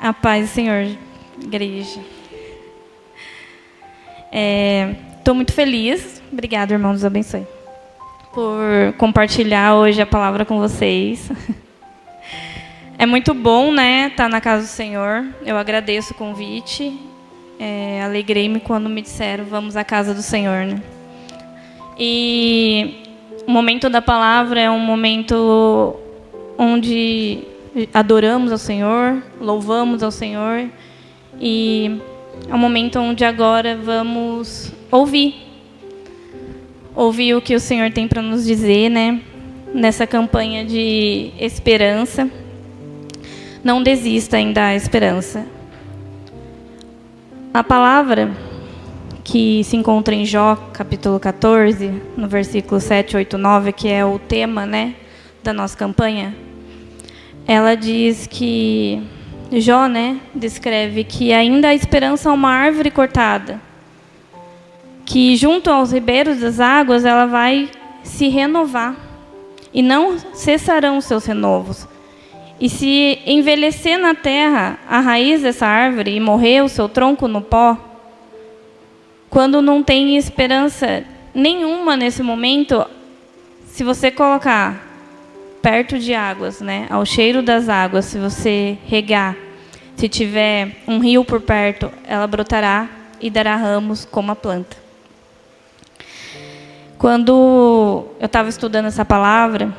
A paz do Senhor, igreja. Estou muito feliz, obrigada, irmão, Deus abençoe, por compartilhar hoje a palavra com vocês. É muito bom, né, estar na casa do Senhor. Eu agradeço o convite. Alegrei-me quando me disseram, vamos à casa do Senhor, né? E o momento da palavra é um momento onde adoramos ao Senhor, louvamos ao Senhor, e é um momento onde agora vamos ouvir o que o Senhor tem para nos dizer, né? Nessa campanha de esperança. Não desista em dar esperança. A palavra que se encontra em Jó, capítulo 14, no versículo 7, 8, 9, que é o tema, né, da nossa campanha, ela diz que Jó, né, descreve que ainda há esperança a uma árvore cortada, que junto aos ribeiros das águas ela vai se renovar e não cessarão os seus renovos. E se envelhecer na terra a raiz dessa árvore e morrer o seu tronco no pó, quando não tem esperança nenhuma nesse momento, se você colocar perto de águas, né, ao cheiro das águas, se você regar, se tiver um rio por perto, ela brotará e dará ramos como a planta. Quando eu estava estudando essa palavra,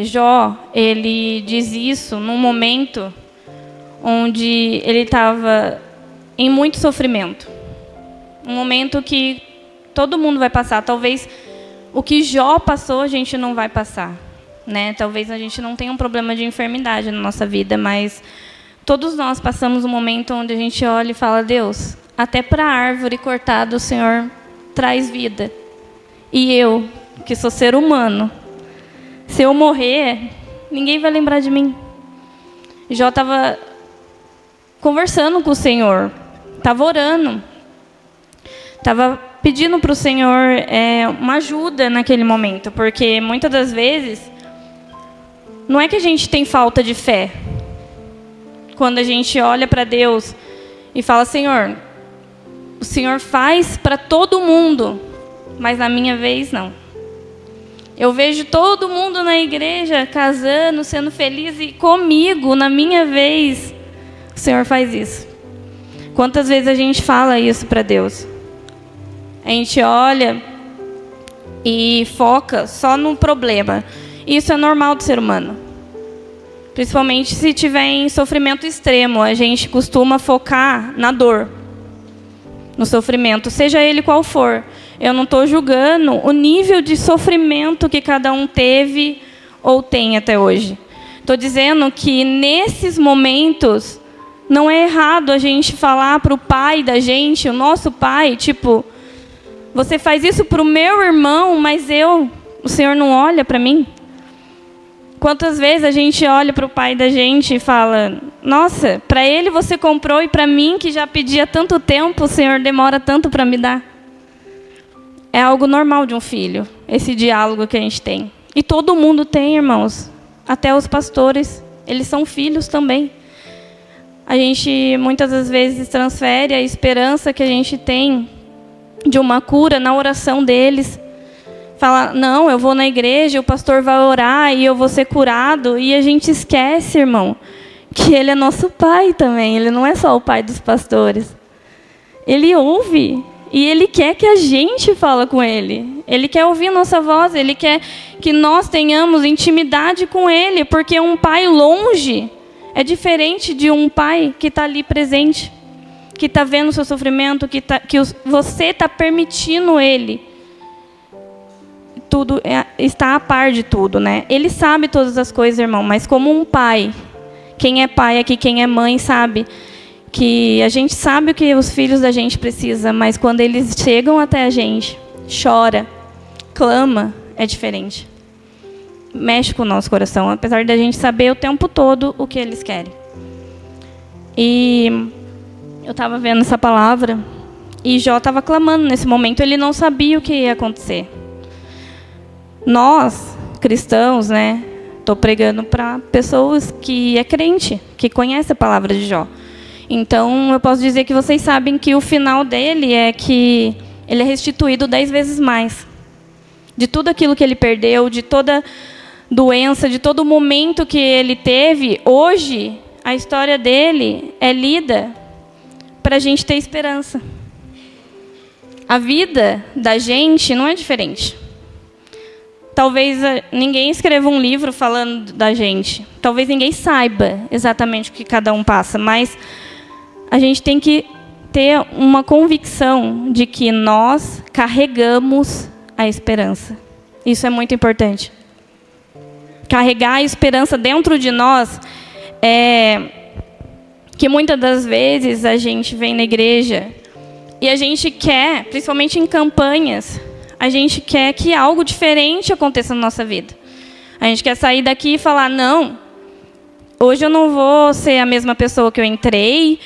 Jó, ele diz isso num momento onde ele estava em muito sofrimento. Um momento que todo mundo vai passar. Talvez o que Jó passou, a gente não vai passar, né? Talvez a gente não tenha um problema de enfermidade na nossa vida, mas todos nós passamos um momento onde a gente olha e fala, Deus, até para a árvore cortada o Senhor traz vida. E eu, que sou ser humano, se eu morrer, ninguém vai lembrar de mim. Jó estava conversando com o Senhor, estava orando, estava pedindo para o Senhor uma ajuda naquele momento, porque muitas das vezes não é que a gente tem falta de fé. Quando a gente olha para Deus e fala, Senhor, o Senhor faz para todo mundo, mas na minha vez não. Eu vejo todo mundo na igreja casando, sendo feliz, e comigo, na minha vez, o Senhor faz isso. Quantas vezes a gente fala isso para Deus? A gente olha e foca só no problema. Isso é normal do ser humano. Principalmente se tiver em sofrimento extremo, a gente costuma focar na dor, no sofrimento, seja ele qual for. Eu não estou julgando o nível de sofrimento que cada um teve ou tem até hoje. Estou dizendo que nesses momentos não é errado a gente falar para o pai da gente, o nosso pai, tipo, você faz isso para o meu irmão, mas o Senhor não olha para mim? Quantas vezes a gente olha para o pai da gente e fala, nossa, para ele você comprou e para mim, que já pedi há tanto tempo, o Senhor demora tanto para me dar? É algo normal de um filho, esse diálogo que a gente tem. E todo mundo tem, irmãos. Até os pastores, eles são filhos também. A gente, muitas das vezes, transfere a esperança que a gente tem de uma cura na oração deles. Fala, não, eu vou na igreja, o pastor vai orar e eu vou ser curado. E a gente esquece, irmão, que ele é nosso pai também. Ele não é só o pai dos pastores. Ele ouve. E Ele quer que a gente fale com Ele. Ele quer ouvir nossa voz. Ele quer que nós tenhamos intimidade com Ele. Porque um pai longe é diferente de um pai que está ali presente. Que está vendo o seu sofrimento. Que você está permitindo Ele. Tudo está a par de tudo, né? Ele sabe todas as coisas, irmão. Mas como um pai, quem é pai aqui, quem é mãe, sabe que a gente sabe o que os filhos da gente precisam, mas quando eles chegam até a gente, chora, clama, é diferente. Mexe com o nosso coração, apesar da gente saber o tempo todo o que eles querem. E eu estava vendo essa palavra, e Jó estava clamando nesse momento, ele não sabia o que ia acontecer. Nós, cristãos, né, Estou pregando para pessoas que é crente, que conhece a palavra de Jó. Então, eu posso dizer que vocês sabem que o final dele é que ele é restituído 10 vezes mais. De tudo aquilo que ele perdeu, de toda doença, de todo momento que ele teve, hoje, a história dele é lida para a gente ter esperança. A vida da gente não é diferente. Talvez ninguém escreva um livro falando da gente. Talvez ninguém saiba exatamente o que cada um passa, mas a gente tem que ter uma convicção de que nós carregamos a esperança. Isso é muito importante. Carregar a esperança dentro de nós é que muitas das vezes a gente vem na igreja e a gente quer, principalmente em campanhas, a gente quer que algo diferente aconteça na nossa vida. A gente quer sair daqui e falar, não, hoje eu não vou ser a mesma pessoa que eu entrei,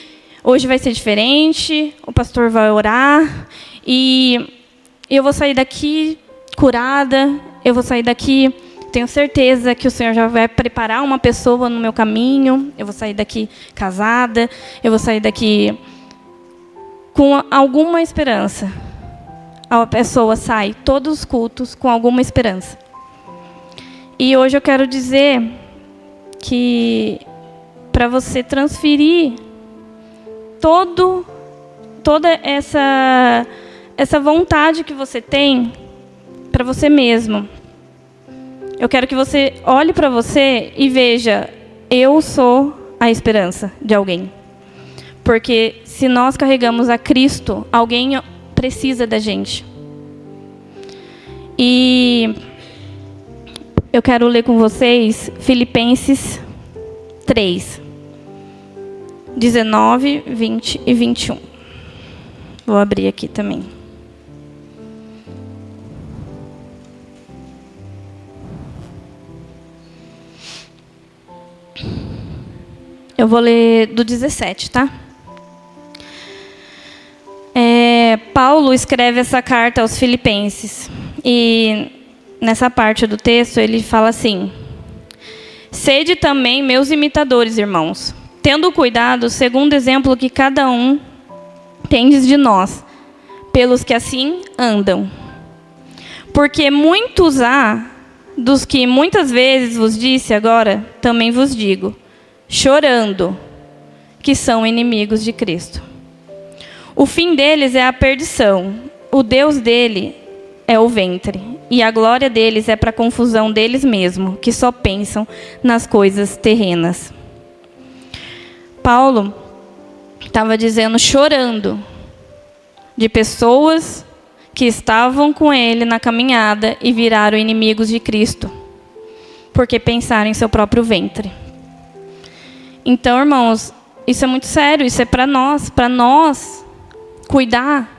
hoje vai ser diferente, o pastor vai orar, e eu vou sair daqui curada, eu vou sair daqui, tenho certeza que o Senhor já vai preparar uma pessoa no meu caminho, eu vou sair daqui casada, eu vou sair daqui com alguma esperança. A pessoa sai todos os cultos com alguma esperança. E hoje eu quero dizer que para você transferir toda essa vontade que você tem para você mesmo, eu quero que você olhe para você e veja, eu sou a esperança de alguém. Porque se nós carregamos a Cristo, alguém precisa da gente. E eu quero ler com vocês Filipenses 3, 19, 20 e 21. Vou abrir aqui também. Eu vou ler do 17, tá? Paulo escreve essa carta aos Filipenses. E nessa parte do texto ele fala assim: sede também meus imitadores, irmãos, tendo cuidado segundo o exemplo que cada um tendes de nós, pelos que assim andam. Porque muitos há, dos que muitas vezes vos disse, agora também vos digo, chorando, que são inimigos de Cristo. O fim deles é a perdição, o Deus dele é o ventre, e a glória deles é para a confusão deles mesmos, que só pensam nas coisas terrenas. Paulo estava dizendo, chorando, de pessoas que estavam com ele na caminhada e viraram inimigos de Cristo, porque pensaram em seu próprio ventre. Então, irmãos, isso é muito sério, isso é para nós cuidar,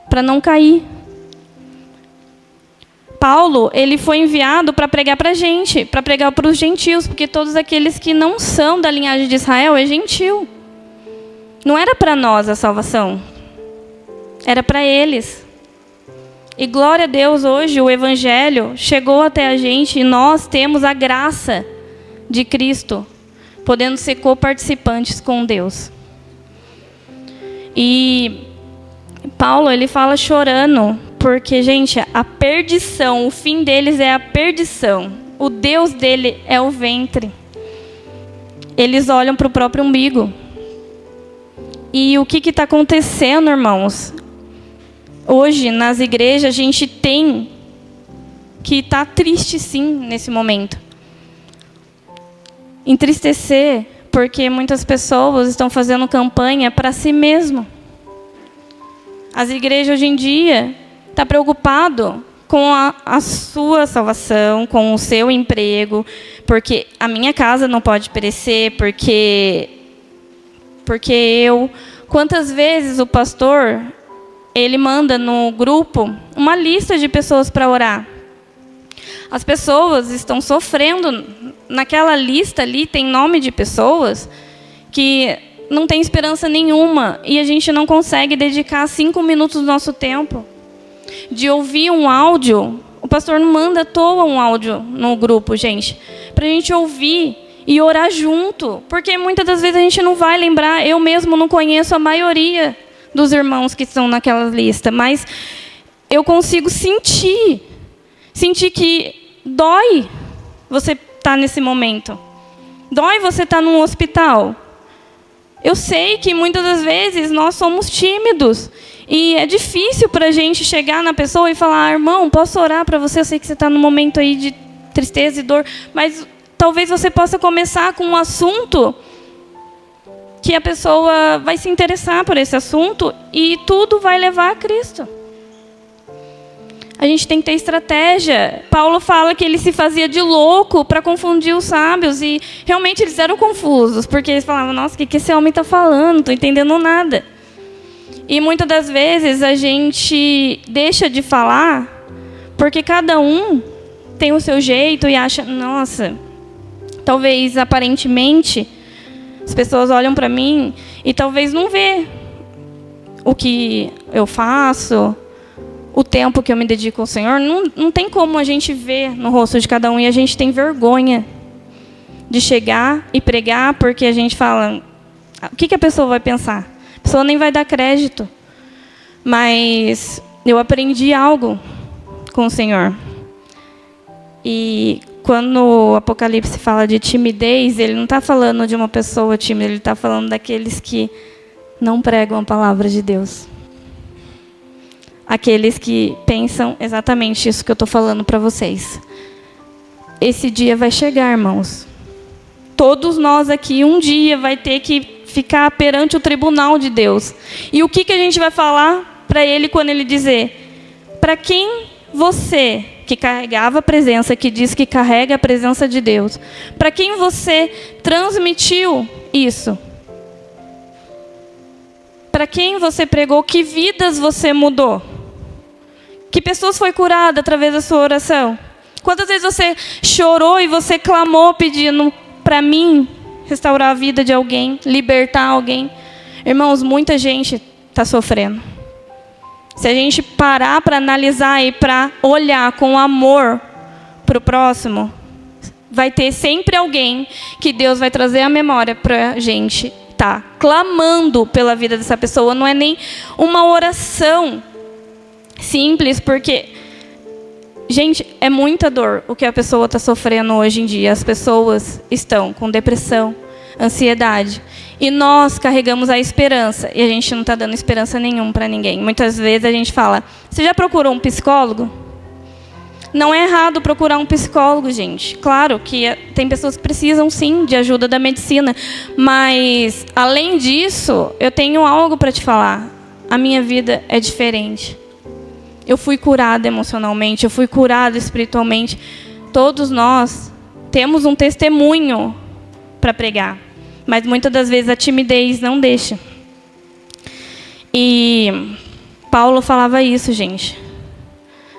para não cair. Paulo, ele foi enviado para pregar para a gente, para pregar para os gentios, porque todos aqueles que não são da linhagem de Israel é gentil. Não era para nós a salvação, era para eles. E glória a Deus, hoje o evangelho chegou até a gente e nós temos a graça de Cristo, podendo ser coparticipantes com Deus. E Paulo, ele fala chorando, porque, gente, a perdição, o fim deles é a perdição. O Deus dele é o ventre. Eles olham para o próprio umbigo. E o que está acontecendo, irmãos? Hoje, nas igrejas, a gente tem que estar triste, sim, nesse momento. Entristecer, porque muitas pessoas estão fazendo campanha para si mesmo. As igrejas hoje em dia estão preocupadas com a sua salvação, com o seu emprego, porque a minha casa não pode perecer, porque eu... Quantas vezes o pastor, ele manda no grupo uma lista de pessoas para orar. As pessoas estão sofrendo. Naquela lista ali tem nome de pessoas que não tem esperança nenhuma. E a gente não consegue dedicar 5 minutos do nosso tempo. De ouvir um áudio. O pastor não manda à toa um áudio no grupo, gente. para a gente ouvir e orar junto. Porque muitas das vezes a gente não vai lembrar. Eu mesmo não conheço a maioria dos irmãos que estão naquela lista, mas eu consigo sentir que dói você estar nesse momento. Dói você estar num hospital. Eu sei que muitas das vezes nós somos tímidos. E é difícil para a gente chegar na pessoa e falar: irmão, posso orar para você? Eu sei que você está num momento aí de tristeza e dor. Mas talvez você possa começar com um assunto que a pessoa vai se interessar por esse assunto e tudo vai levar a Cristo. A gente tem que ter estratégia. Paulo fala que ele se fazia de louco para confundir os sábios. E realmente eles eram confusos, porque eles falavam: nossa, o que esse homem está falando? Não estou entendendo nada. E muitas das vezes a gente deixa de falar porque cada um tem o seu jeito e acha: nossa, talvez aparentemente as pessoas olham para mim e talvez não vê o que eu faço, o tempo que eu me dedico ao Senhor. Não tem como a gente ver no rosto de cada um, e a gente tem vergonha de chegar e pregar porque a gente fala: o que a pessoa vai pensar? A pessoa nem vai dar crédito. Mas eu aprendi algo com o Senhor. E quando o Apocalipse fala de timidez, ele não está falando de uma pessoa tímida, ele está falando daqueles que não pregam a palavra de Deus. Aqueles que pensam exatamente isso que eu estou falando para vocês. Esse dia vai chegar, irmãos. Todos nós aqui um dia vai ter que ficar perante o tribunal de Deus. E o que a gente vai falar para ele quando ele dizer: para quem você, que carregava a presença, que diz que carrega a presença de Deus, para quem você transmitiu isso? Para quem você pregou? Que vidas você mudou? Que pessoas foi curada através da sua oração? Quantas vezes você chorou e você clamou pedindo para mim restaurar a vida de alguém, libertar alguém? Irmãos, muita gente está sofrendo. Se a gente parar para analisar e para olhar com amor para o próximo, vai ter sempre alguém que Deus vai trazer a memória para a gente estar clamando pela vida dessa pessoa. Não é nem uma oração simples, porque, gente, é muita dor o que a pessoa está sofrendo hoje em dia. As pessoas estão com depressão, ansiedade. E nós carregamos a esperança. E a gente não está dando esperança nenhuma para ninguém. Muitas vezes a gente fala: você já procurou um psicólogo? Não é errado procurar um psicólogo, gente. Claro que tem pessoas que precisam, sim, de ajuda da medicina. Mas, além disso, eu tenho algo para te falar. A minha vida é diferente. Eu fui curada emocionalmente, eu fui curada espiritualmente. Todos nós temos um testemunho para pregar. Mas muitas das vezes a timidez não deixa. E Paulo falava isso, gente.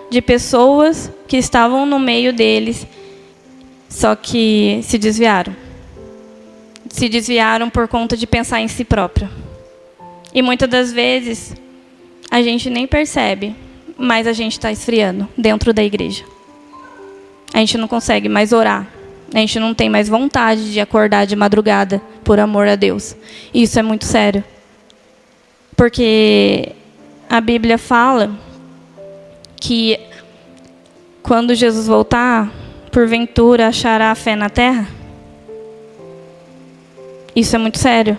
De pessoas que estavam no meio deles, só que se desviaram. Se desviaram por conta de pensar em si próprio. E muitas das vezes a gente nem percebe, mas a gente está esfriando dentro da igreja. A gente não consegue mais orar. A gente não tem mais vontade de acordar de madrugada por amor a Deus. Isso é muito sério. Porque a Bíblia fala que quando Jesus voltar, porventura achará fé na terra? Isso é muito sério.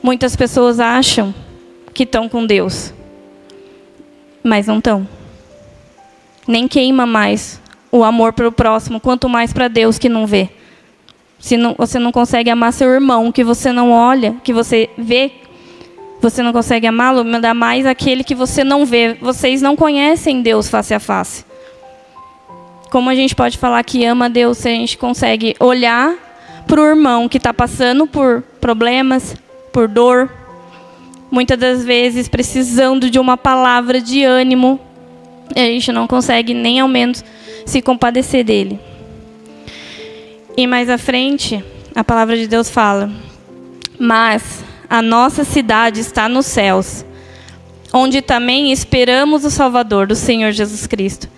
Muitas pessoas acham que estão com Deus, mas não estão. Nem queima mais o amor para o próximo, quanto mais para Deus que não vê. Se não, você não consegue amar seu irmão, que você não olha, que você vê, você não consegue amá-lo, ainda mais aquele que você não vê. Vocês não conhecem Deus face a face. Como a gente pode falar que ama Deus se a gente consegue olhar para o irmão que está passando por problemas, por dor, muitas das vezes precisando de uma palavra de ânimo, e a gente não consegue nem ao menos se compadecer dele. E mais à frente, a palavra de Deus fala: mas a nossa cidade está nos céus, onde também esperamos o Salvador, do Senhor Jesus Cristo.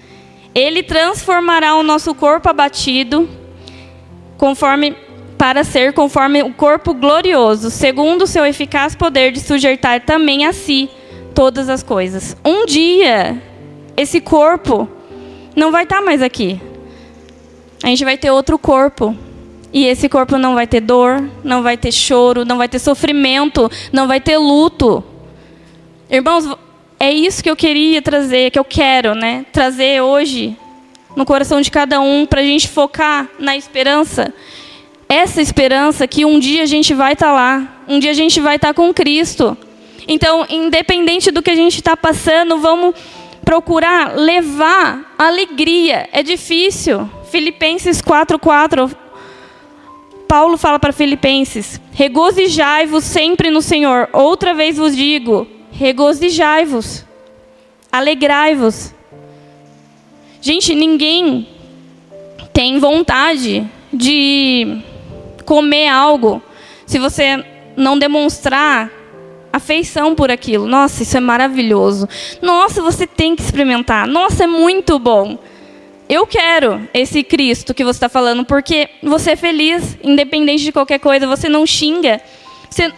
Ele transformará o nosso corpo abatido para ser conforme o corpo glorioso, segundo o seu eficaz poder de sujeitar também a si todas as coisas. Um dia, esse corpo não vai estar mais aqui. A gente vai ter outro corpo. E esse corpo não vai ter dor, não vai ter choro, não vai ter sofrimento, não vai ter luto. Irmãos, é isso que eu queria trazer, que eu quero, né? Trazer hoje no coração de cada um, para a gente focar na esperança. Essa esperança que um dia a gente vai estar lá, um dia a gente vai estar com Cristo. Então, independente do que a gente está passando, vamos procurar levar alegria. É difícil. Filipenses 4:4, Paulo fala para Filipenses: regozijai-vos sempre no Senhor. Outra vez vos digo, regozijai-vos, alegrai-vos. Gente, ninguém tem vontade de comer algo se você não demonstrar afeição por aquilo. Nossa, isso é maravilhoso. Nossa, você tem que experimentar. Nossa, é muito bom. Eu quero esse Cristo que você está falando, porque você é feliz, independente de qualquer coisa. Você não xinga.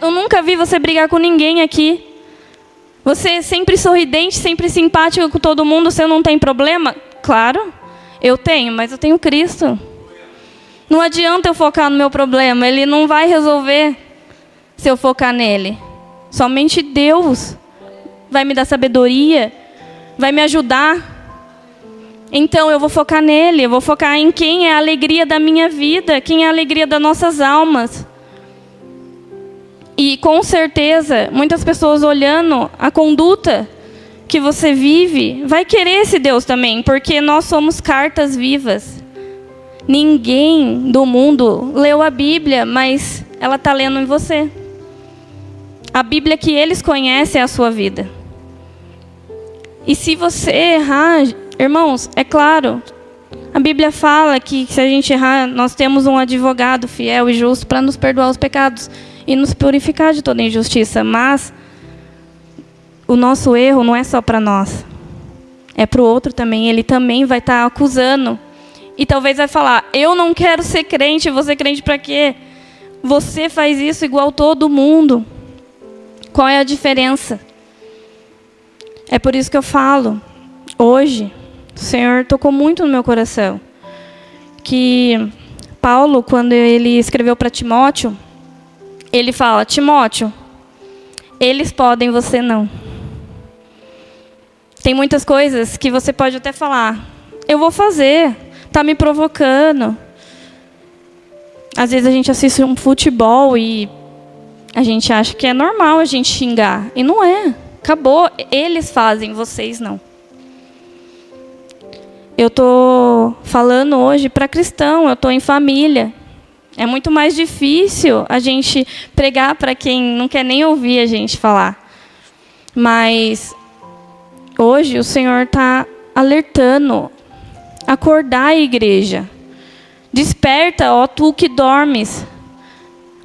Eu nunca vi você brigar com ninguém aqui. Você é sempre sorridente, sempre simpático com todo mundo. Você não tem problema? Claro, eu tenho, mas eu tenho Cristo. Não adianta eu focar no meu problema. Ele não vai resolver se eu focar nele. Somente Deus vai me dar sabedoria, vai me ajudar. Então eu vou focar nele, eu vou focar em quem é a alegria da minha vida, quem é a alegria das nossas almas. E com certeza, muitas pessoas olhando a conduta que você vive, vai querer esse Deus também, porque nós somos cartas vivas. Ninguém do mundo leu a Bíblia, mas ela está lendo em você. A Bíblia que eles conhecem é a sua vida. E se você errar, irmãos, é claro, a Bíblia fala que se a gente errar, nós temos um advogado fiel e justo para nos perdoar os pecados e nos purificar de toda injustiça. Mas o nosso erro não é só para nós, é para o outro também. Ele também vai estar acusando e talvez vai falar: eu não quero ser crente. Você é crente para quê? Você faz isso igual todo mundo. Qual é a diferença? É por isso que eu falo, hoje, o Senhor tocou muito no meu coração, que Paulo, quando ele escreveu para Timóteo, ele fala: Timóteo, eles podem, você não. Tem muitas coisas que você pode até falar: eu vou fazer, está me provocando. Às vezes a gente assiste um futebol e a gente acha que é normal a gente xingar. E não é. Acabou. Eles fazem, vocês não. Eu estou falando hoje para cristão, eu estou em família. É muito mais difícil a gente pregar para quem não quer nem ouvir a gente falar. Mas hoje o Senhor está alertando. Acordar a igreja. Desperta, ó tu que dormes.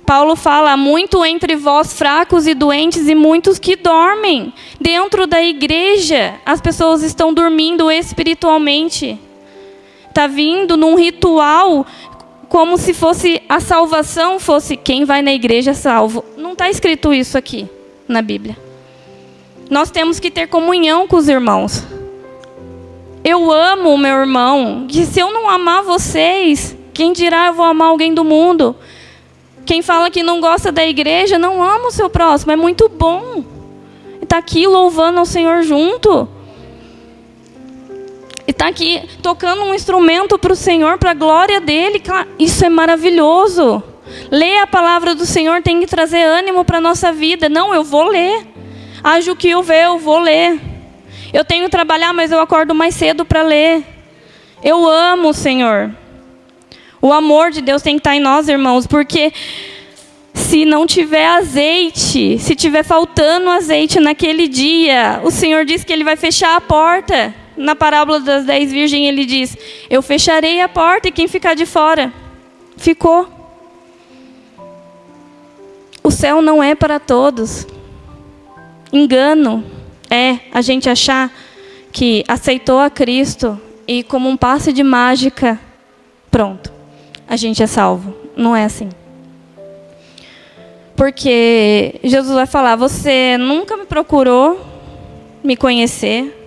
Paulo fala: muito entre vós fracos e doentes e muitos que dormem. Dentro da igreja, as pessoas estão dormindo espiritualmente. Está vindo num ritual como se fosse a salvação, fosse quem vai na igreja é salvo. Não está escrito isso aqui na Bíblia. Nós temos que ter comunhão com os irmãos. Eu amo o meu irmão, que se eu não amar vocês, quem dirá eu vou amar alguém do mundo? Quem fala que não gosta da igreja, não ama o seu próximo. É muito bom estar aqui louvando ao Senhor junto. E estar aqui tocando um instrumento para o Senhor, para a glória dEle. Isso é maravilhoso. Ler a palavra do Senhor tem que trazer ânimo para a nossa vida. Não, eu vou ler. Haja o que eu ver, eu vou ler. Eu tenho que trabalhar, mas eu acordo mais cedo para ler. Eu amo o Senhor. O amor de Deus tem que estar em nós, irmãos, porque se não tiver azeite, se tiver faltando azeite naquele dia, o Senhor diz que Ele vai fechar a porta. Na parábola das 10 virgens, Ele diz: eu fecharei a porta e quem ficar de fora, ficou. O céu não é para todos. Engano é a gente achar que aceitou a Cristo e como um passe de mágica, pronto, a gente é salvo. não é assim. Porque Jesus vai falar, você nunca me procurou me conhecer.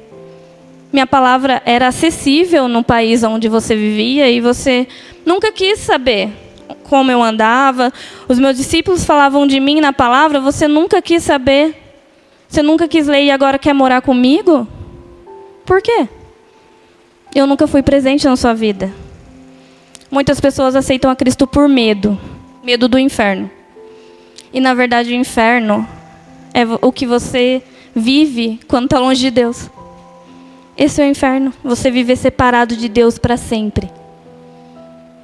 Minha palavra era acessível no país onde você vivia e você nunca quis saber como eu andava. Os meus discípulos falavam de mim na palavra, você nunca quis saber. Você nunca quis ler e agora quer morar comigo? Por quê? Eu nunca fui presente na sua vida. Muitas pessoas aceitam a Cristo por medo. Medo do inferno. E na verdade o inferno é o que você vive quando está longe de Deus. Esse é o inferno. Você viver separado de Deus para sempre.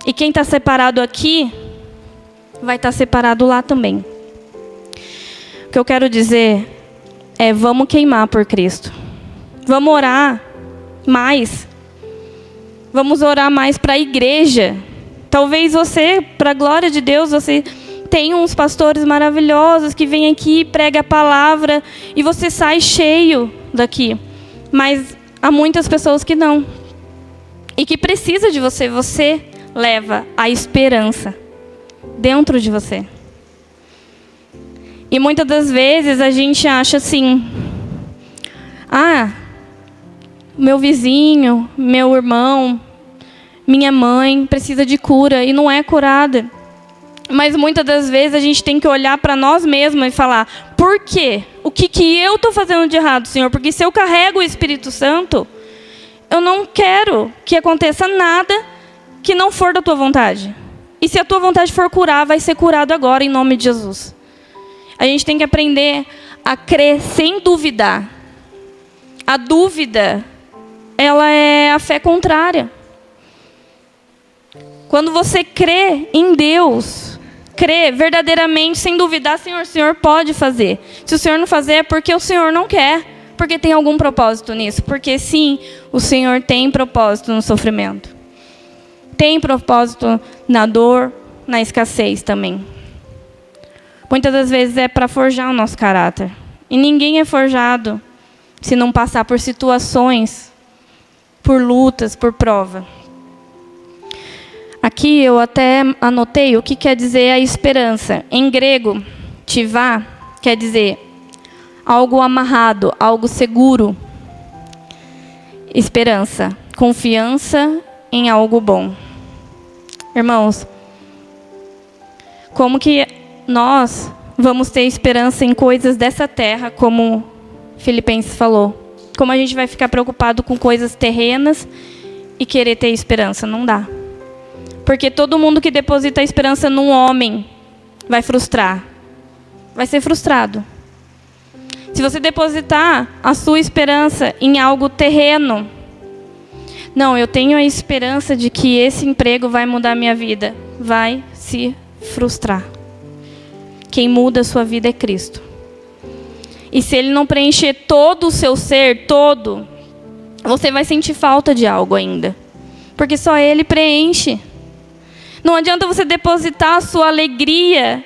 E quem está separado aqui, vai estar separado lá também. O que eu quero dizer é, vamos queimar por Cristo. Vamos orar mais. Vamos orar mais para a igreja. Talvez você, para a glória de Deus, você tem uns pastores maravilhosos que vêm aqui, prega a palavra e você sai cheio daqui. Mas há muitas pessoas que não. E que precisa de você. Você leva a esperança dentro de você. E muitas das vezes a gente acha assim, meu vizinho, meu irmão, minha mãe precisa de cura e não é curada. Mas muitas das vezes a gente tem que olhar para nós mesmos e falar, por quê? O que eu estou fazendo de errado, Senhor? Porque se eu carrego o Espírito Santo, eu não quero que aconteça nada que não for da tua vontade. E se a tua vontade for curar, vai ser curado agora, em nome de Jesus. A gente tem que aprender a crer sem duvidar. A dúvida, ela é a fé contrária. Quando você crê em Deus, crê verdadeiramente, sem duvidar, Senhor, o Senhor pode fazer. Se o Senhor não fazer, é porque o Senhor não quer. Porque tem algum propósito nisso. Porque sim, o Senhor tem propósito no sofrimento. Tem propósito na dor, na escassez também. Muitas das vezes é para forjar o nosso caráter. E ninguém é forjado se não passar por situações, por lutas, por prova. Aqui eu até anotei o que quer dizer a esperança. Em grego, tivá quer dizer algo amarrado, algo seguro. Esperança, confiança em algo bom. Irmãos, como que nós vamos ter esperança em coisas dessa terra, como Filipenses falou? Como a gente vai ficar preocupado com coisas terrenas e querer ter esperança? Não dá. Porque todo mundo que deposita a esperança num homem vai frustrar. Vai ser frustrado. Se você depositar a sua esperança em algo terreno, não, eu tenho a esperança de que esse emprego vai mudar a minha vida. Vai se frustrar. Quem muda a sua vida é Cristo. E se Ele não preencher todo o seu ser, todo, você vai sentir falta de algo ainda. Porque só Ele preenche. Não adianta você depositar a sua alegria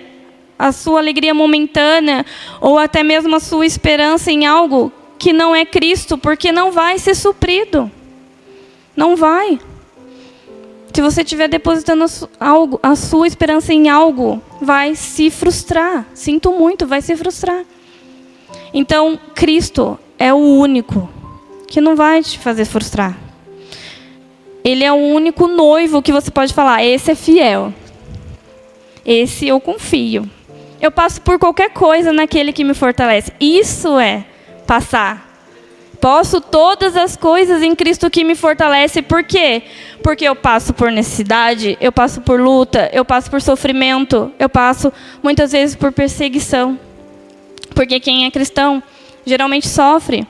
momentânea, ou até mesmo a sua esperança em algo que não é Cristo, porque não vai ser suprido. Não vai. Se você estiver depositando a sua esperança em algo, vai se frustrar. Sinto muito, vai se frustrar. Então, Cristo é o único que não vai te fazer frustrar. Ele é o único noivo que você pode falar, esse é fiel. Esse eu confio. Eu passo por qualquer coisa naquele que me fortalece. Isso é passar. Posso todas as coisas em Cristo que me fortalece. Por quê? Porque eu passo por necessidade, eu passo por luta, eu passo por sofrimento, eu passo muitas vezes por perseguição. Porque quem é cristão geralmente sofre.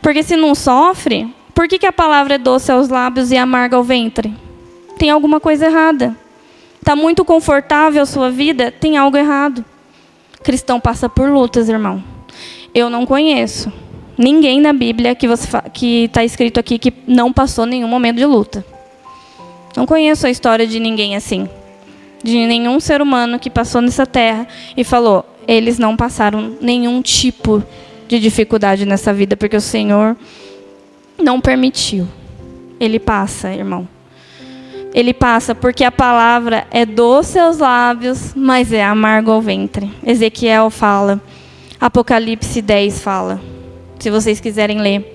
Porque se não sofre, por que a palavra é doce aos lábios e amarga ao ventre? Tem alguma coisa errada. Está muito confortável a sua vida? Tem algo errado. Cristão passa por lutas, irmão. Eu não conheço ninguém na Bíblia que está escrito aqui que não passou nenhum momento de luta. Não conheço a história de ninguém assim. De nenhum ser humano que passou nessa terra e falou, eles não passaram nenhum tipo de dificuldade nessa vida, porque o Senhor não permitiu. Ele passa, irmão. ele passa, porque a palavra é doce aos lábios, mas é amargo ao ventre. Ezequiel fala. Apocalipse 10 fala. Se vocês quiserem ler.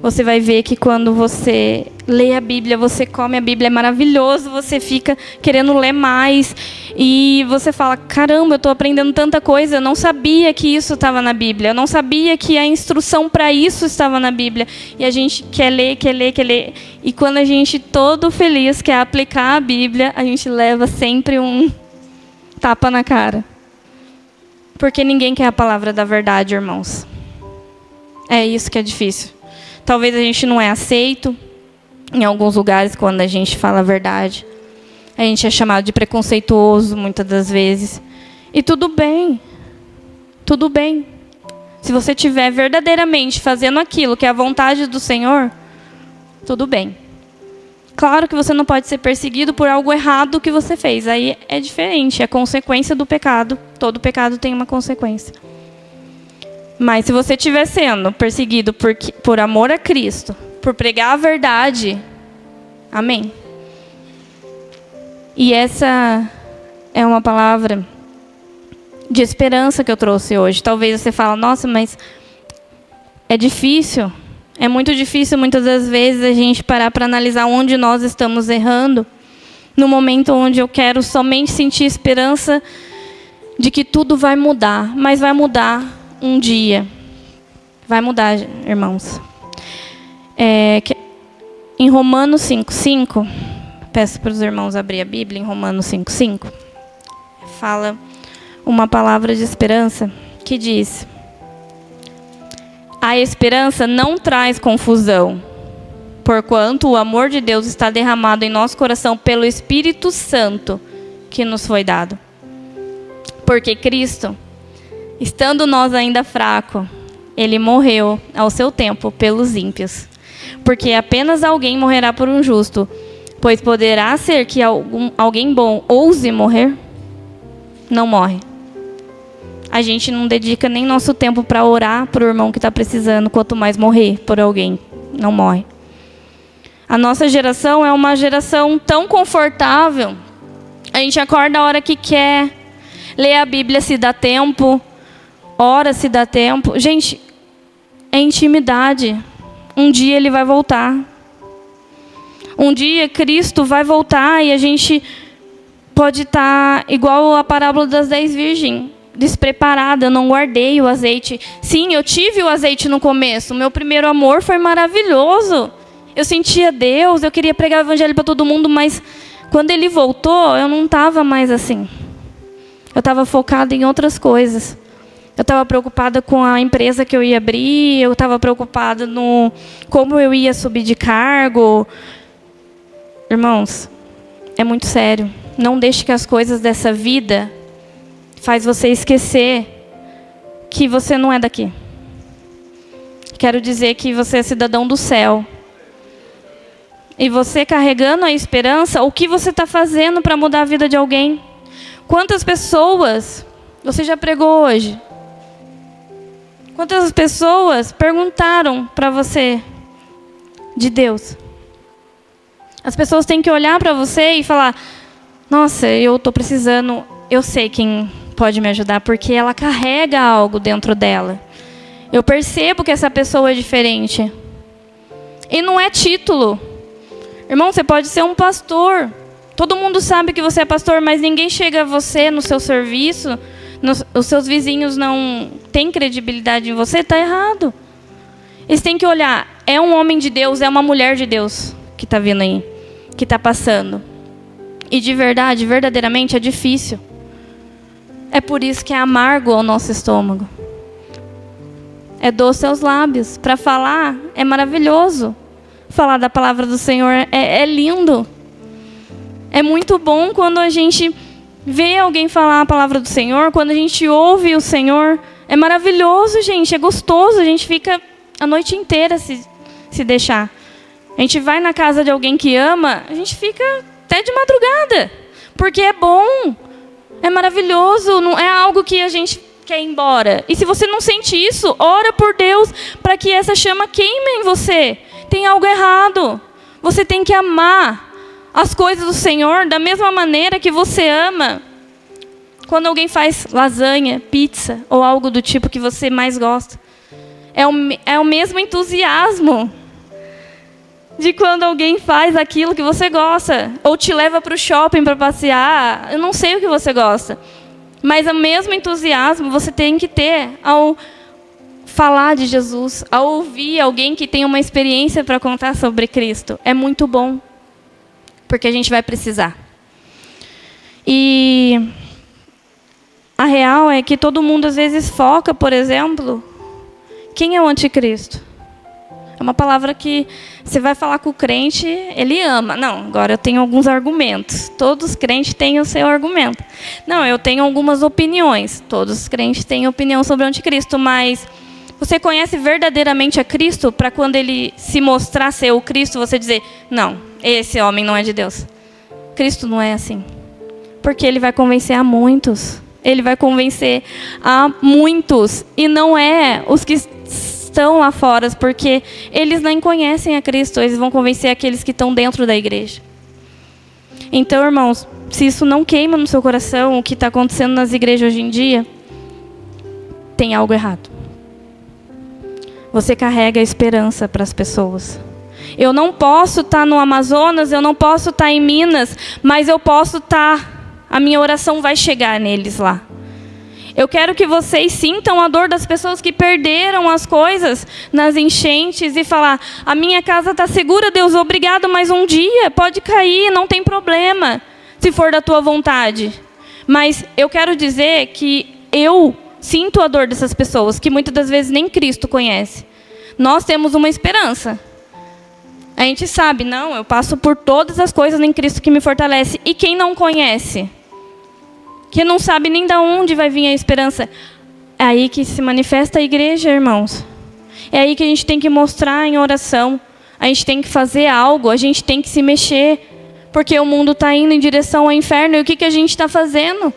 Você vai ver que quando você lê a Bíblia, você come a Bíblia, é maravilhoso, você fica querendo ler mais. E você fala, caramba, eu estou aprendendo tanta coisa, eu não sabia que isso estava na Bíblia, eu não sabia que a instrução para isso estava na Bíblia. E a gente quer ler, quer ler, quer ler. E quando a gente, todo feliz, quer aplicar a Bíblia, a gente leva sempre um tapa na cara. Porque ninguém quer a palavra da verdade, irmãos. É isso que é difícil. Talvez a gente não é aceito em alguns lugares quando a gente fala a verdade. A gente é chamado de preconceituoso muitas das vezes. E tudo bem. Tudo bem. Se você estiver verdadeiramente fazendo aquilo que é a vontade do Senhor, tudo bem. Claro que você não pode ser perseguido por algo errado que você fez. Aí é diferente, é consequência do pecado. Todo pecado tem uma consequência. Mas se você estiver sendo perseguido por amor a Cristo, por pregar a verdade, amém. E essa é uma palavra de esperança que eu trouxe hoje. Talvez você fale, nossa, mas é difícil. É muito difícil muitas das vezes a gente parar para analisar onde nós estamos errando. No momento onde eu quero somente sentir esperança de que tudo vai mudar. Mas vai mudar um dia. Vai mudar, irmãos. Em Romanos 5:5, peço para os irmãos abrir a Bíblia, em Romanos 5:5, fala uma palavra de esperança que diz: a esperança não traz confusão, porquanto o amor de Deus está derramado em nosso coração pelo Espírito Santo que nos foi dado. Porque Cristo, estando nós ainda fracos, Ele morreu ao seu tempo pelos ímpios. Porque apenas alguém morrerá por um justo, pois poderá ser que alguém bom ouse morrer? Não morre. A gente não dedica nem nosso tempo para orar para o irmão que está precisando, quanto mais morrer por alguém. Não morre. A nossa geração é uma geração tão confortável. A gente acorda a hora que quer, lê a Bíblia se dá tempo, ora se dá tempo. Gente, é intimidade. Um dia Ele vai voltar. Um dia Cristo vai voltar e a gente pode estar igual a parábola das 10 virgens, despreparada, eu não guardei o azeite. Sim, eu tive o azeite no começo. O meu primeiro amor foi maravilhoso. Eu sentia Deus, eu queria pregar o evangelho para todo mundo, mas quando Ele voltou, eu não estava mais assim. Eu estava focada em outras coisas. Eu estava preocupada com a empresa que eu ia abrir, eu estava preocupada no como eu ia subir de cargo. Irmãos, é muito sério. Não deixe que as coisas dessa vida faz você esquecer que você não é daqui. Quero dizer que você é cidadão do céu. E você carregando a esperança, o que você está fazendo para mudar a vida de alguém? Quantas pessoas você já pregou hoje? Quantas pessoas perguntaram para você de Deus? As pessoas têm que olhar para você e falar, nossa, eu estou precisando, eu sei quem pode me ajudar, porque ela carrega algo dentro dela. Eu percebo que essa pessoa é diferente. E não é título. Irmão, você pode ser um pastor. Todo mundo sabe que você é pastor, mas ninguém chega a você no seu serviço. Os seus vizinhos não têm credibilidade em você, está errado. Eles têm que olhar, é um homem de Deus, é uma mulher de Deus que está vindo aí, que está passando. E de verdade, verdadeiramente é difícil. É por isso que é amargo ao nosso estômago. É doce aos lábios. Para falar, é maravilhoso. Falar da palavra do Senhor é lindo. É muito bom quando a gente vê alguém falar a palavra do Senhor, quando a gente ouve o Senhor. É maravilhoso, gente, é gostoso. A gente fica a noite inteira se deixar. A gente vai na casa de alguém que ama, a gente fica até de madrugada. Porque é bom, é maravilhoso, não é algo que a gente quer ir embora. E se você não sente isso, ora por Deus para que essa chama queime em você. Tem algo errado. Você tem que amar as coisas do Senhor da mesma maneira que você ama quando alguém faz lasanha, pizza ou algo do tipo que você mais gosta. É o mesmo entusiasmo de quando alguém faz aquilo que você gosta, ou te leva para o shopping para passear. Eu não sei o que você gosta, mas o mesmo entusiasmo você tem que ter ao falar de Jesus, ao ouvir alguém que tem uma experiência para contar sobre Cristo. É muito bom, porque a gente vai precisar. E a real é que todo mundo às vezes foca, por exemplo, quem é o anticristo? É uma palavra que você vai falar com o crente, ele ama. Não, agora eu tenho alguns argumentos. Todos os crentes têm o seu argumento. Não, eu tenho algumas opiniões. Todos os crentes têm opinião sobre o anticristo, mas você conhece verdadeiramente a Cristo para quando ele se mostrar ser o Cristo, você dizer, não, esse homem não é de Deus. Cristo não é assim. Porque ele vai convencer a muitos. Ele vai convencer a muitos. E não é os que estão lá fora, porque eles nem conhecem a Cristo. Eles vão convencer aqueles que estão dentro da igreja. Então, irmãos, se isso não queima no seu coração, o que está acontecendo nas igrejas hoje em dia, tem algo errado. Você carrega a esperança para as pessoas. Eu não posso estar no Amazonas, eu não posso estar em Minas, mas eu posso estar, a minha oração vai chegar neles lá. Eu quero que vocês sintam a dor das pessoas que perderam as coisas nas enchentes e falar, a minha casa está segura, Deus, obrigado, mas um dia pode cair, não tem problema, se for da tua vontade. Mas eu quero dizer que eu sinto a dor dessas pessoas, que muitas das vezes nem Cristo conhece. Nós temos uma esperança. A gente sabe, não, eu passo por todas as coisas em Cristo que me fortalece. E quem não conhece? Que não sabe nem de onde vai vir a esperança. É aí que se manifesta a igreja, irmãos. É aí que a gente tem que mostrar em oração. A gente tem que fazer algo, a gente tem que se mexer. Porque o mundo está indo em direção ao inferno. E o que a gente está fazendo?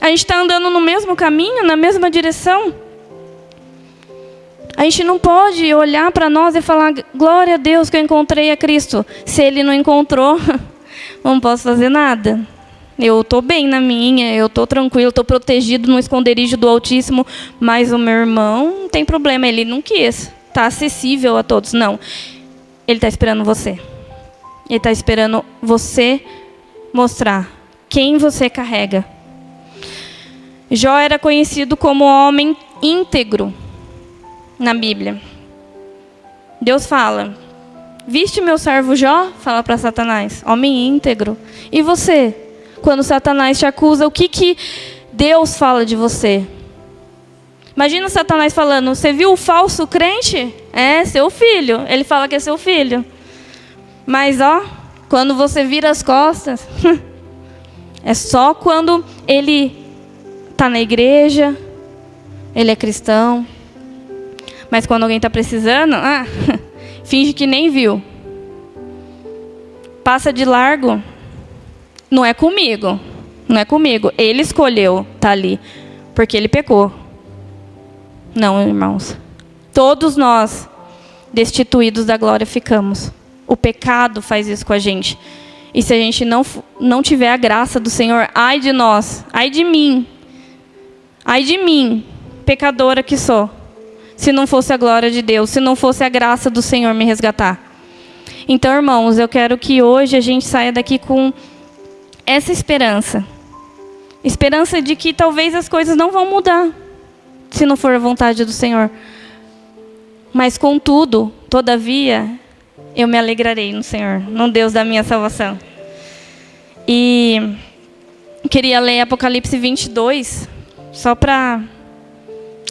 A gente está andando no mesmo caminho, na mesma direção. A gente não pode olhar para nós e falar, glória a Deus que eu encontrei a Cristo. Se ele não encontrou, não posso fazer nada. Eu estou bem na minha, eu estou tranquilo, estou protegido no esconderijo do Altíssimo, mas o meu irmão não tem problema, ele não quis, está acessível a todos. Não, ele está esperando você. Ele está esperando você mostrar quem você carrega. Jó era conhecido como homem íntegro na Bíblia. Deus fala, viste meu servo Jó? Fala para Satanás, homem íntegro. E você? Quando Satanás te acusa, o que Deus fala de você? Imagina Satanás falando, você viu o falso crente? É, seu filho. Ele fala que é seu filho. Mas, quando você vira as costas, é só quando ele está na igreja, ele é cristão. Mas quando alguém está precisando, finge que nem viu. Passa de largo. Não é comigo. Não é comigo. Ele escolheu estar ali. Porque ele pecou. Não, irmãos. Todos nós, destituídos da glória, ficamos. O pecado faz isso com a gente. E se a gente não tiver a graça do Senhor, ai de nós, ai de mim, pecadora que sou. Se não fosse a glória de Deus, se não fosse a graça do Senhor me resgatar. Então, irmãos, eu quero que hoje a gente saia daqui com essa esperança. Esperança de que talvez as coisas não vão mudar, se não for a vontade do Senhor. Mas, contudo, todavia, eu me alegrarei no Senhor, no Deus da minha salvação. E queria ler Apocalipse 22, só para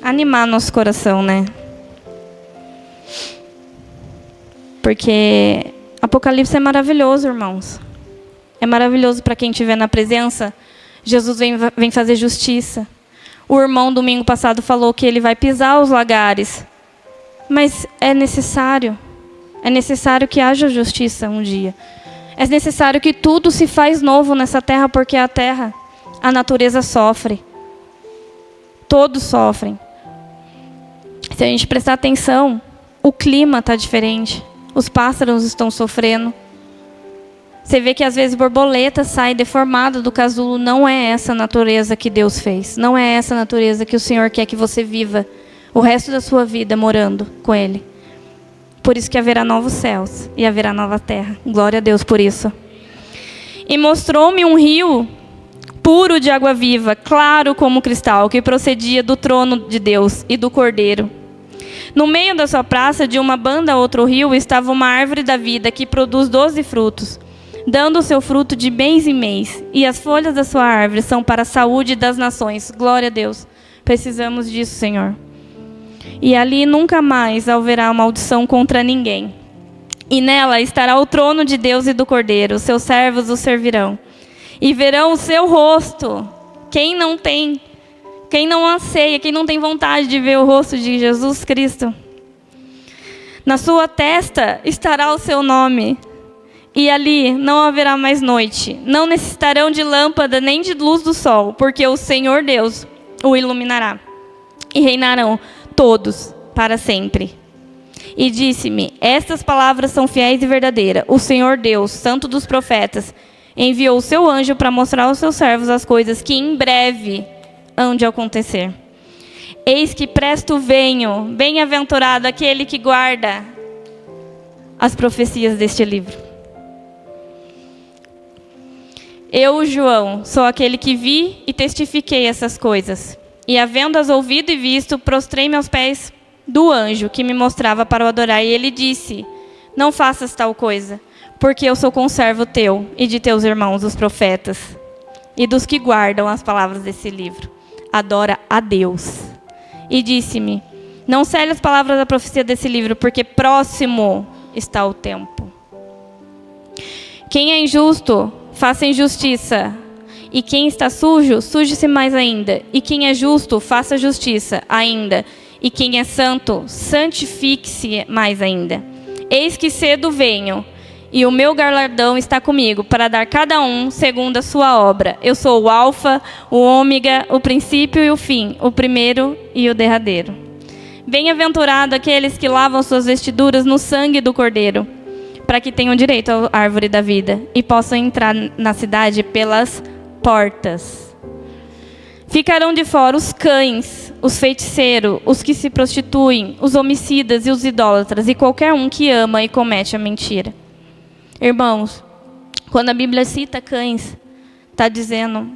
animar nosso coração, né? Porque Apocalipse é maravilhoso, irmãos. É maravilhoso para quem estiver na presença. Jesus vem fazer justiça. O irmão domingo passado falou que ele vai pisar os lagares. Mas é necessário. É necessário que haja justiça um dia. É necessário que tudo se faz novo nessa terra, porque a terra, a natureza sofre. Todos sofrem. Se a gente prestar atenção, o clima está diferente. Os pássaros estão sofrendo. Você vê que às vezes borboleta sai deformada do casulo. Não é essa a natureza que Deus fez. Não é essa a natureza que o Senhor quer que você viva o resto da sua vida morando com Ele. Por isso que haverá novos céus e haverá nova terra. Glória a Deus por isso. E mostrou-me um rio puro de água viva, claro como cristal, que procedia do trono de Deus e do Cordeiro. No meio da sua praça, de uma banda a outro rio, estava uma árvore da vida que produz 12 frutos, dando o seu fruto de mês em mês. E as folhas da sua árvore são para a saúde das nações. Glória a Deus. Precisamos disso, Senhor. E ali nunca mais haverá maldição contra ninguém. E nela estará o trono de Deus e do Cordeiro. Os seus servos o servirão. E verão o seu rosto. Quem não anseia, quem não tem vontade de ver o rosto de Jesus Cristo. Na sua testa estará o seu nome. E ali não haverá mais noite. Não necessitarão de lâmpada nem de luz do sol, porque o Senhor Deus o iluminará. E reinarão todos para sempre. E disse-me: estas palavras são fiéis e verdadeiras. O Senhor Deus, Santo dos profetas, enviou o seu anjo para mostrar aos seus servos as coisas que em breve hão de acontecer. Eis que presto venho, bem-aventurado aquele que guarda as profecias deste livro. Eu, João, sou aquele que vi e testifiquei essas coisas. E havendo-as ouvido e visto, prostrei-me aos pés do anjo que me mostrava para o adorar. E ele disse: não faças tal coisa, porque eu sou conservo teu e de teus irmãos, os profetas, e dos que guardam as palavras desse livro. Adora a Deus. E disse-me: não cele as palavras da profecia desse livro, porque próximo está o tempo. Quem é injusto, faça injustiça. E quem está sujo, suje-se mais ainda. E quem é justo, faça justiça ainda. E quem é santo, santifique-se mais ainda. Eis que cedo venho, e o meu galardão está comigo, para dar cada um segundo a sua obra. Eu sou o Alfa, o Ômega, o princípio e o fim, o primeiro e o derradeiro. Bem-aventurado aqueles que lavam suas vestiduras no sangue do Cordeiro, para que tenham direito à árvore da vida e possam entrar na cidade pelas portas. Ficarão de fora os cães, os feiticeiros, os que se prostituem, os homicidas e os idólatras, e qualquer um que ama e comete a mentira. Irmãos, quando a Bíblia cita cães, está dizendo,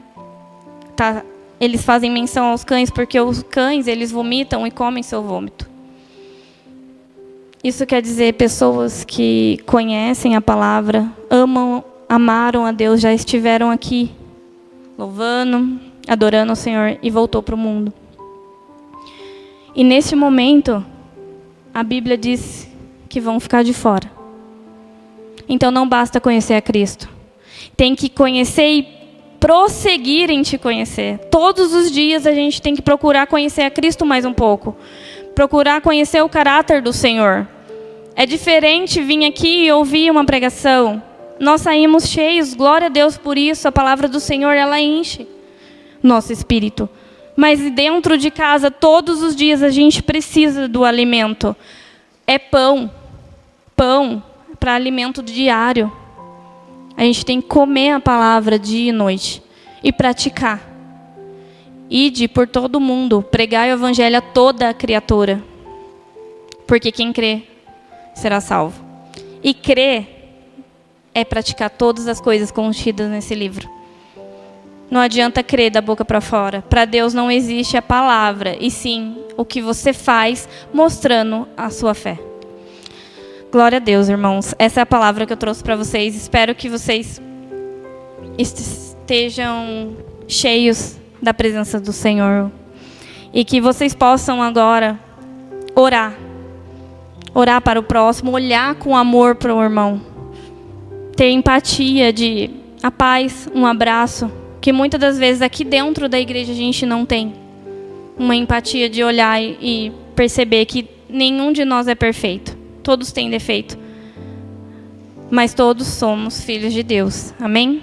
eles fazem menção aos cães porque os cães, eles vomitam e comem seu vômito. Isso quer dizer pessoas que conhecem a palavra, amaram a Deus, já estiveram aqui, louvando, adorando o Senhor e voltou para o mundo. E neste momento, a Bíblia diz que vão ficar de fora. Então não basta conhecer a Cristo. Tem que conhecer e prosseguir em te conhecer. Todos os dias a gente tem que procurar conhecer a Cristo mais um pouco. Procurar conhecer o caráter do Senhor. É diferente vir aqui e ouvir uma pregação. Nós saímos cheios, glória a Deus por isso. A palavra do Senhor, ela enche nosso espírito. Mas dentro de casa, todos os dias, a gente precisa do alimento. É pão. Pão para alimento diário. A gente tem que comer a palavra dia e noite. E praticar. Ide por todo mundo, pregai o evangelho a toda a criatura. Porque quem crê será salvo. E crer é praticar todas as coisas contidas nesse livro. Não adianta crer da boca para fora. Para Deus não existe a palavra, e sim o que você faz mostrando a sua fé. Glória a Deus, irmãos. Essa é a palavra que eu trouxe para vocês. Espero que vocês estejam cheios da presença do Senhor. E que vocês possam agora orar. Orar para o próximo, olhar com amor para o irmão. Ter empatia de a paz, um abraço. Que muitas das vezes aqui dentro da igreja a gente não tem. Uma empatia de olhar e perceber que nenhum de nós é perfeito. Todos têm defeito. Mas todos somos filhos de Deus. Amém?